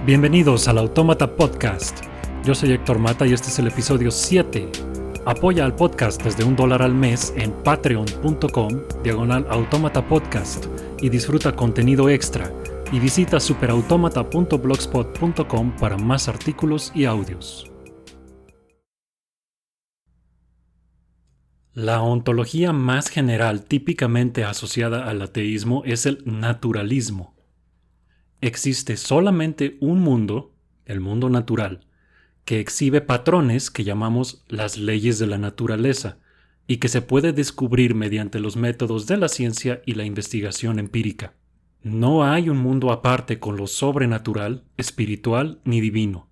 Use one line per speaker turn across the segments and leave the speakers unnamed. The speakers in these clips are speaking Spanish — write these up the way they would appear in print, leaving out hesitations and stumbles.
Bienvenidos al Autómata Podcast. Yo soy Héctor Mata y este es el episodio 7. Apoya al podcast desde $1 al mes en patreon.com/Autómata Podcast y disfruta contenido extra. Y visita superautomata.blogspot.com para más artículos y audios. La ontología más general típicamente asociada al ateísmo es el naturalismo. Existe solamente un mundo, el mundo natural, que exhibe patrones que llamamos las leyes de la naturaleza y que se puede descubrir mediante los métodos de la ciencia y la investigación empírica. No hay un mundo aparte con lo sobrenatural, espiritual ni divino.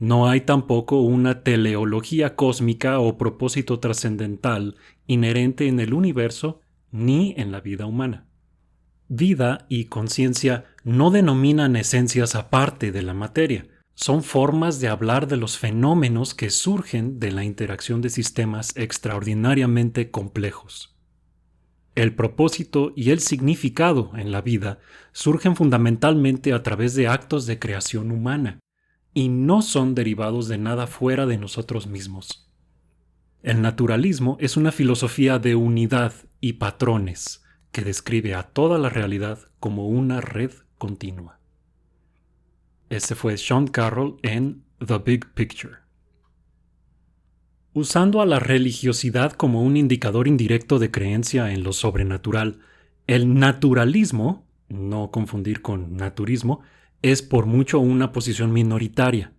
No hay tampoco una teleología cósmica o propósito trascendental inherente en el universo ni en la vida humana. Vida y conciencia no denominan esencias aparte de la materia. Son formas de hablar de los fenómenos que surgen de la interacción de sistemas extraordinariamente complejos. El propósito y el significado en la vida surgen fundamentalmente a través de actos de creación humana y no son derivados de nada fuera de nosotros mismos. El naturalismo es una filosofía de unidad y patrones que describe a toda la realidad como una red continua. Ese fue Sean Carroll en The Big Picture. Usando a la religiosidad como un indicador indirecto de creencia en lo sobrenatural, el naturalismo, no confundir con naturismo, es por mucho una posición minoritaria.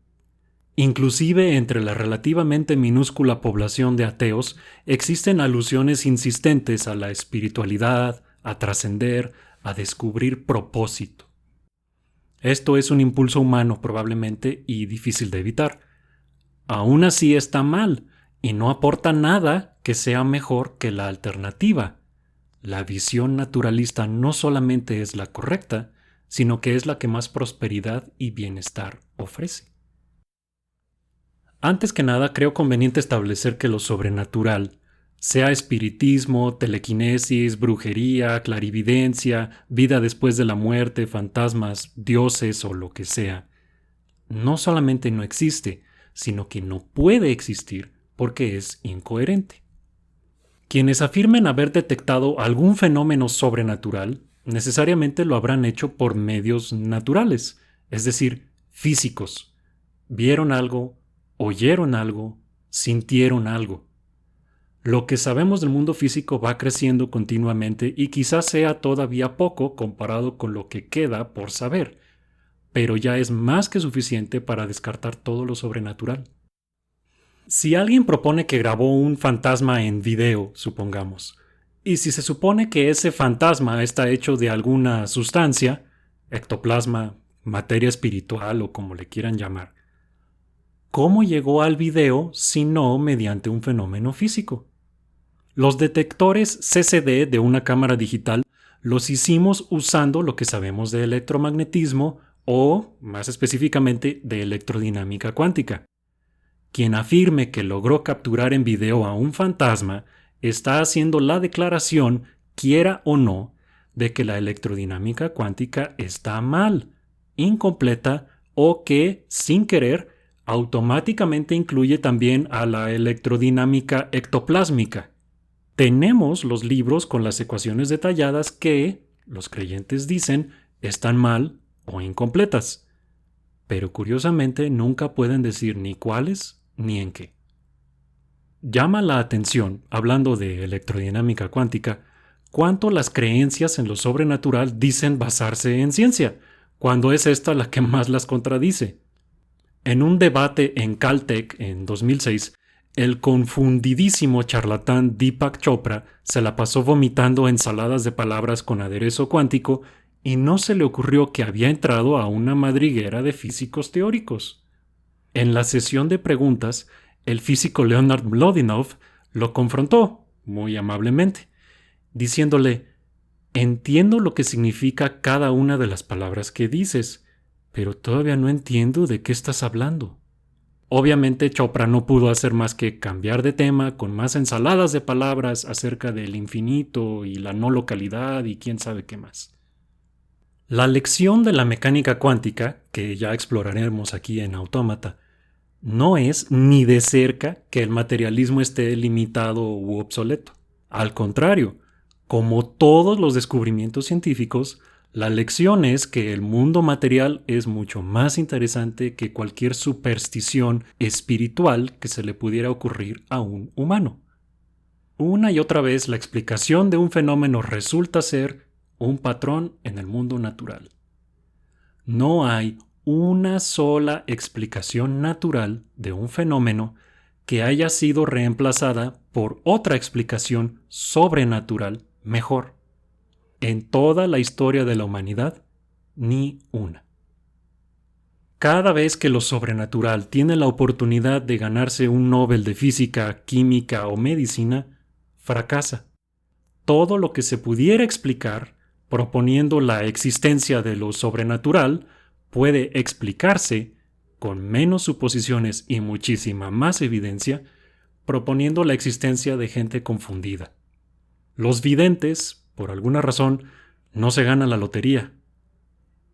Inclusive entre la relativamente minúscula población de ateos existen alusiones insistentes a la espiritualidad, a trascender, a descubrir propósito. Esto es un impulso humano probablemente y difícil de evitar. Aún así está mal y no aporta nada que sea mejor que la alternativa. La visión naturalista no solamente es la correcta, sino que es la que más prosperidad y bienestar ofrece. Antes que nada, creo conveniente establecer que lo sobrenatural, sea espiritismo, telequinesis, brujería, clarividencia, vida después de la muerte, fantasmas, dioses o lo que sea, no solamente no existe, sino que no puede existir porque es incoherente. Quienes afirmen haber detectado algún fenómeno sobrenatural necesariamente lo habrán hecho por medios naturales, es decir, físicos. Vieron algo, oyeron algo, sintieron algo. Lo que sabemos del mundo físico va creciendo continuamente y quizás sea todavía poco comparado con lo que queda por saber, pero ya es más que suficiente para descartar todo lo sobrenatural. Si alguien propone que grabó un fantasma en video, supongamos, y si se supone que ese fantasma está hecho de alguna sustancia, ectoplasma, materia espiritual o como le quieran llamar, ¿cómo llegó al video si no mediante un fenómeno físico? Los detectores CCD de una cámara digital los hicimos usando lo que sabemos de electromagnetismo o, más específicamente, de electrodinámica cuántica. Quien afirme que logró capturar en video a un fantasma está haciendo la declaración, quiera o no, de que la electrodinámica cuántica está mal, incompleta o que, sin querer, automáticamente incluye también a la electrodinámica ectoplásmica. Tenemos los libros con las ecuaciones detalladas que, los creyentes dicen, están mal o incompletas, pero curiosamente nunca pueden decir ni cuáles ni en qué. Llama la atención, hablando de electrodinámica cuántica, cuánto las creencias en lo sobrenatural dicen basarse en ciencia, cuando es esta la que más las contradice. En un debate en Caltech en 2006, el confundidísimo charlatán Deepak Chopra se la pasó vomitando ensaladas de palabras con aderezo cuántico y no se le ocurrió que había entrado a una madriguera de físicos teóricos. En la sesión de preguntas, el físico Leonard Mlodinow lo confrontó, muy amablemente, diciéndole: «Entiendo lo que significa cada una de las palabras que dices, pero todavía no entiendo de qué estás hablando». Obviamente Chopra no pudo hacer más que cambiar de tema con más ensaladas de palabras acerca del infinito y la no localidad y quién sabe qué más. La lección de la mecánica cuántica, que ya exploraremos aquí en Autómata, no es ni de cerca que el materialismo esté limitado u obsoleto. Al contrario, como todos los descubrimientos científicos, la lección es que el mundo material es mucho más interesante que cualquier superstición espiritual que se le pudiera ocurrir a un humano. Una y otra vez la explicación de un fenómeno resulta ser un patrón en el mundo natural. No hay una sola explicación natural de un fenómeno que haya sido reemplazada por otra explicación sobrenatural mejor. En toda la historia de la humanidad, ni una. Cada vez que lo sobrenatural tiene la oportunidad de ganarse un Nobel de física, química o medicina, fracasa. Todo lo que se pudiera explicar, proponiendo la existencia de lo sobrenatural, puede explicarse, con menos suposiciones y muchísima más evidencia, proponiendo la existencia de gente confundida. Los videntes, por alguna razón, no se ganan la lotería.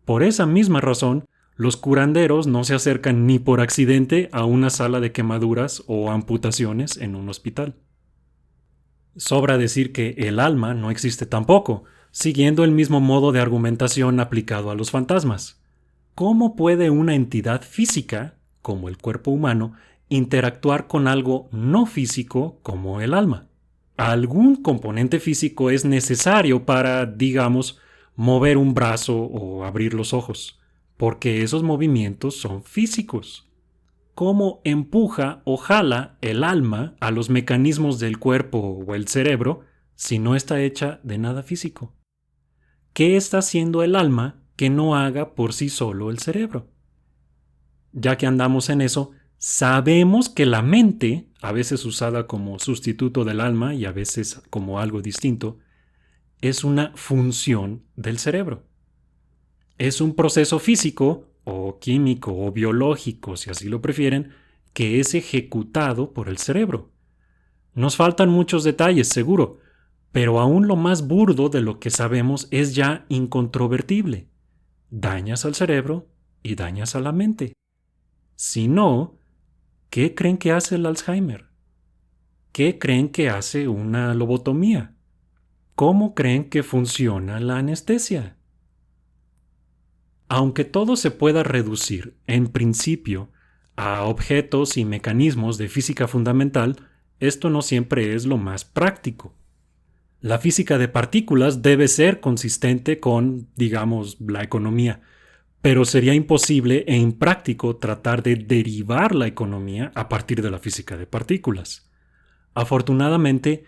Por esa misma razón, los curanderos no se acercan ni por accidente a una sala de quemaduras o amputaciones en un hospital. Sobra decir que el alma no existe tampoco, siguiendo el mismo modo de argumentación aplicado a los fantasmas. ¿Cómo puede una entidad física, como el cuerpo humano, interactuar con algo no físico como el alma? Algún componente físico es necesario para, digamos, mover un brazo o abrir los ojos, porque esos movimientos son físicos. ¿Cómo empuja o jala el alma a los mecanismos del cuerpo o el cerebro si no está hecha de nada físico? ¿Qué está haciendo el alma que no haga por sí solo el cerebro? Ya que andamos en eso, sabemos que la mente, a veces usada como sustituto del alma y a veces como algo distinto, es una función del cerebro. Es un proceso físico, o químico, o biológico, si así lo prefieren, que es ejecutado por el cerebro. Nos faltan muchos detalles, seguro, pero aún lo más burdo de lo que sabemos es ya incontrovertible. Dañas al cerebro y dañas a la mente. Si no, ¿qué creen que hace el Alzheimer? ¿Qué creen que hace una lobotomía? ¿Cómo creen que funciona la anestesia? Aunque todo se pueda reducir, en principio, a objetos y mecanismos de física fundamental, esto no siempre es lo más práctico. La física de partículas debe ser consistente con, digamos, la economía, pero sería imposible e impráctico tratar de derivar la economía a partir de la física de partículas. Afortunadamente,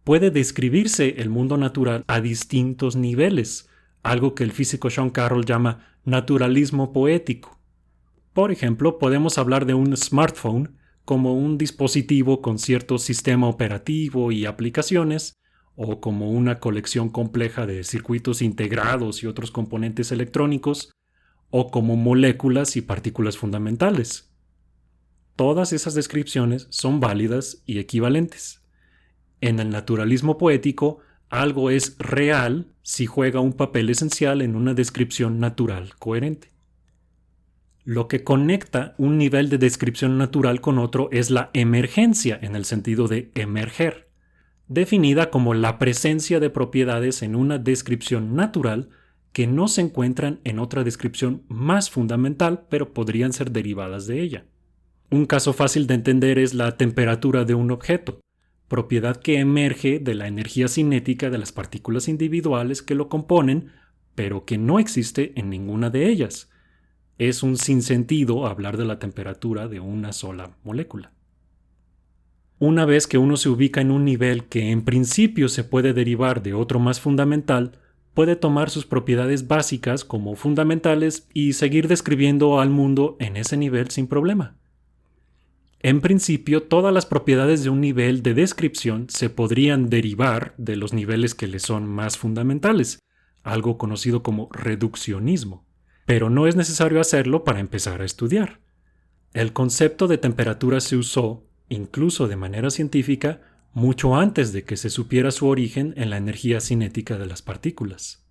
puede describirse el mundo natural a distintos niveles, algo que el físico Sean Carroll llama naturalismo poético. Por ejemplo, podemos hablar de un smartphone como un dispositivo con cierto sistema operativo y aplicaciones, o como una colección compleja de circuitos integrados y otros componentes electrónicos, o como moléculas y partículas fundamentales. Todas esas descripciones son válidas y equivalentes. En el naturalismo poético, algo es real si juega un papel esencial en una descripción natural coherente. Lo que conecta un nivel de descripción natural con otro es la emergencia, en el sentido de emerger, definida como la presencia de propiedades en una descripción natural que no se encuentran en otra descripción más fundamental, pero podrían ser derivadas de ella. Un caso fácil de entender es la temperatura de un objeto, propiedad que emerge de la energía cinética de las partículas individuales que lo componen, pero que no existe en ninguna de ellas. Es un sinsentido hablar de la temperatura de una sola molécula. Una vez que uno se ubica en un nivel que en principio se puede derivar de otro más fundamental, puede tomar sus propiedades básicas como fundamentales y seguir describiendo al mundo en ese nivel sin problema. En principio, todas las propiedades de un nivel de descripción se podrían derivar de los niveles que le son más fundamentales, algo conocido como reduccionismo. Pero no es necesario hacerlo para empezar a estudiar. El concepto de temperatura se usó, incluso de manera científica, mucho antes de que se supiera su origen en la energía cinética de las partículas.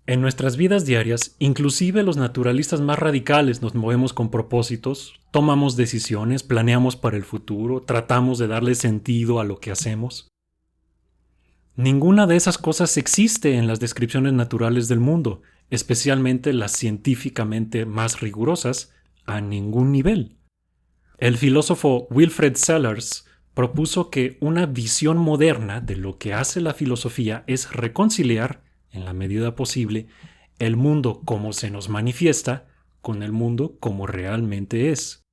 En nuestras vidas diarias, inclusive los naturalistas más radicales nos movemos con propósitos, tomamos decisiones, planeamos para el futuro, tratamos de darle sentido a lo que hacemos. Ninguna de esas cosas existe en las descripciones naturales del mundo, especialmente las científicamente más rigurosas, a ningún nivel. El filósofo Wilfred Sellars propuso que una visión moderna de lo que hace la filosofía es reconciliar, en la medida posible, el mundo como se nos manifiesta con el mundo como realmente es.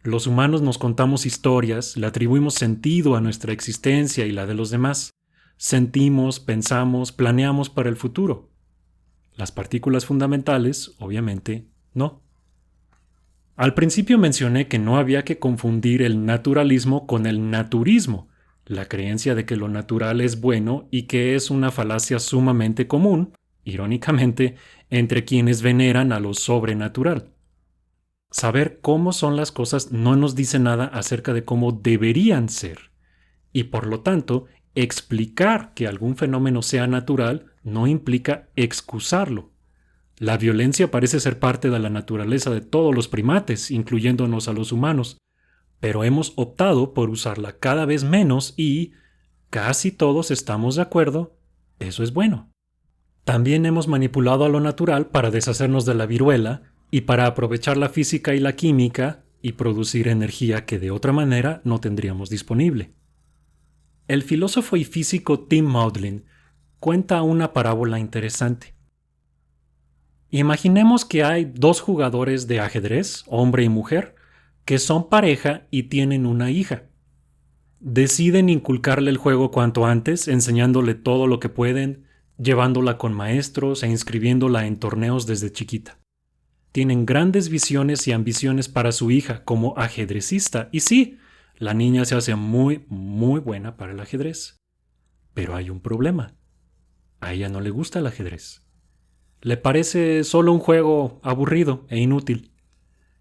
Los humanos nos contamos historias, le atribuimos sentido a nuestra existencia y la de los demás. Sentimos, pensamos, planeamos para el futuro. Las partículas fundamentales, obviamente, no. Al principio mencioné que no había que confundir el naturalismo con el naturismo, la creencia de que lo natural es bueno y que es una falacia sumamente común, irónicamente, entre quienes veneran a lo sobrenatural. Saber cómo son las cosas no nos dice nada acerca de cómo deberían ser, y por lo tanto, explicar que algún fenómeno sea natural no implica excusarlo. La violencia parece ser parte de la naturaleza de todos los primates, incluyéndonos a los humanos, pero hemos optado por usarla cada vez menos y, casi todos estamos de acuerdo, eso es bueno. También hemos manipulado a lo natural para deshacernos de la viruela y para aprovechar la física y la química y producir energía que de otra manera no tendríamos disponible. El filósofo y físico Tim Maudlin cuenta una parábola interesante. Imaginemos que hay dos jugadores de ajedrez, hombre y mujer, que son pareja y tienen una hija. Deciden inculcarle el juego cuanto antes, enseñándole todo lo que pueden, llevándola con maestros e inscribiéndola en torneos desde chiquita. Tienen grandes visiones y ambiciones para su hija como ajedrecista, y sí, la niña se hace muy, muy buena para el ajedrez. Pero hay un problema. A ella no le gusta el ajedrez. Le parece solo un juego aburrido e inútil.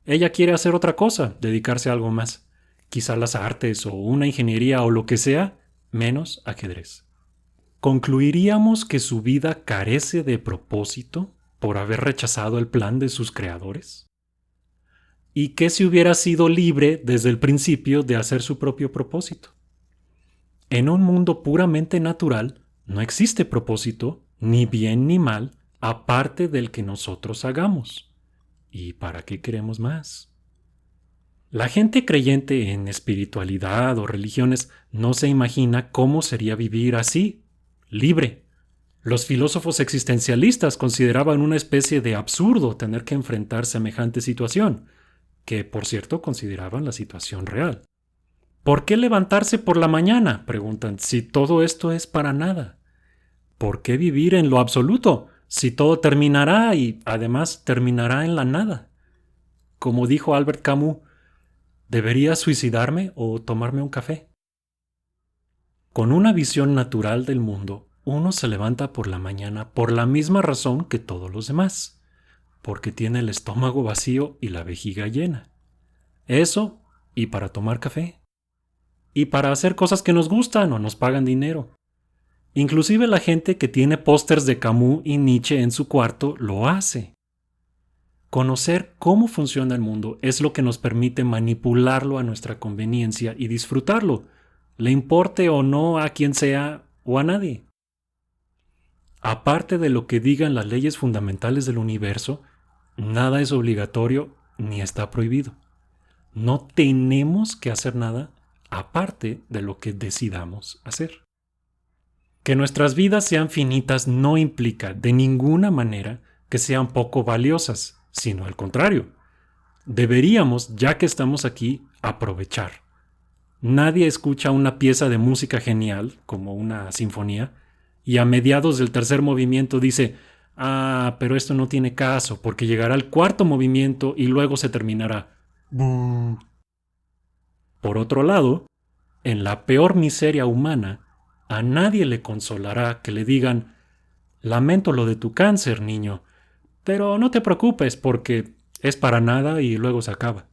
Ella quiere hacer otra cosa, dedicarse a algo más. Quizá las artes o una ingeniería o lo que sea, menos ajedrez. ¿Concluiríamos que su vida carece de propósito por haber rechazado el plan de sus creadores? ¿Y qué si hubiera sido libre desde el principio de hacer su propio propósito? En un mundo puramente natural, no existe propósito, ni bien ni mal, aparte del que nosotros hagamos. ¿Y para qué queremos más? La gente creyente en espiritualidad o religiones no se imagina cómo sería vivir así, libre. Los filósofos existencialistas consideraban una especie de absurdo tener que enfrentar semejante situación, que por cierto consideraban la situación real. ¿Por qué levantarse por la mañana?, preguntan, si todo esto es para nada. ¿Por qué vivir en lo absoluto, si todo terminará y además terminará en la nada? Como dijo Albert Camus, ¿debería suicidarme o tomarme un café? Con una visión natural del mundo, uno se levanta por la mañana por la misma razón que todos los demás, porque tiene el estómago vacío y la vejiga llena. Eso, y para tomar café. Y para hacer cosas que nos gustan o nos pagan dinero. Inclusive la gente que tiene pósters de Camus y Nietzsche en su cuarto lo hace. Conocer cómo funciona el mundo es lo que nos permite manipularlo a nuestra conveniencia y disfrutarlo, le importe o no a quien sea o a nadie. Aparte de lo que digan las leyes fundamentales del universo, nada es obligatorio ni está prohibido. No tenemos que hacer nada aparte de lo que decidamos hacer. Que nuestras vidas sean finitas no implica de ninguna manera que sean poco valiosas, sino al contrario. Deberíamos, ya que estamos aquí, aprovechar. Nadie escucha una pieza de música genial, como una sinfonía, y a mediados del tercer movimiento dice, pero esto no tiene caso, porque llegará el cuarto movimiento y luego se terminará. ¡Bú! Por otro lado, en la peor miseria humana, a nadie le consolará que le digan, lamento lo de tu cáncer, niño, pero no te preocupes porque es para nada y luego se acaba.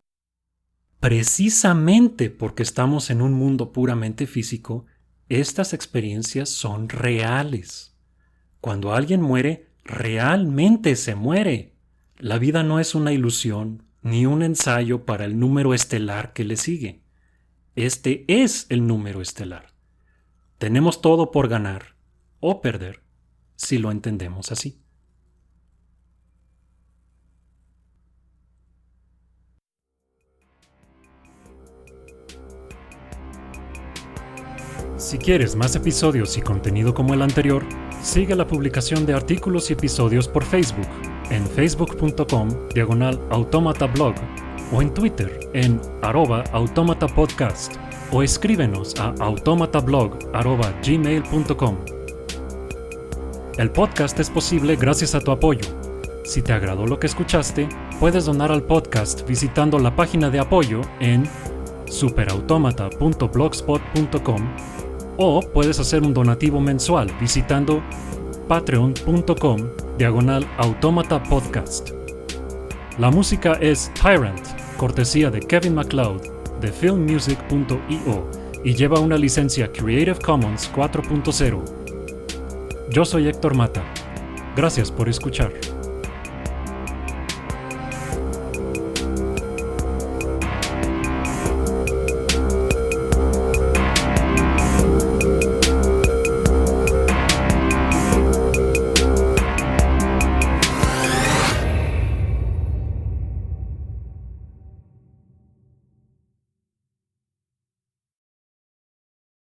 Precisamente porque estamos en un mundo puramente físico, estas experiencias son reales. Cuando alguien muere, realmente se muere. La vida no es una ilusión ni un ensayo para el número estelar que le sigue. Este es el número estelar. Tenemos todo por ganar o perder si lo entendemos así. Si quieres más episodios y contenido como el anterior, sigue la publicación de artículos y episodios por Facebook en facebook.com/automatablog o en Twitter en @automatapodcast o escríbenos a automatablog@gmail.com. El podcast es posible gracias a tu apoyo. Si te agradó lo que escuchaste, puedes donar al podcast visitando la página de apoyo en superautomata.blogspot.com o puedes hacer un donativo mensual visitando patreon.com/automatapodcast. La música es Tyrant, cortesía de Kevin MacLeod de filmmusic.io y lleva una licencia Creative Commons 4.0. Yo soy Héctor Mata. Gracias por escuchar.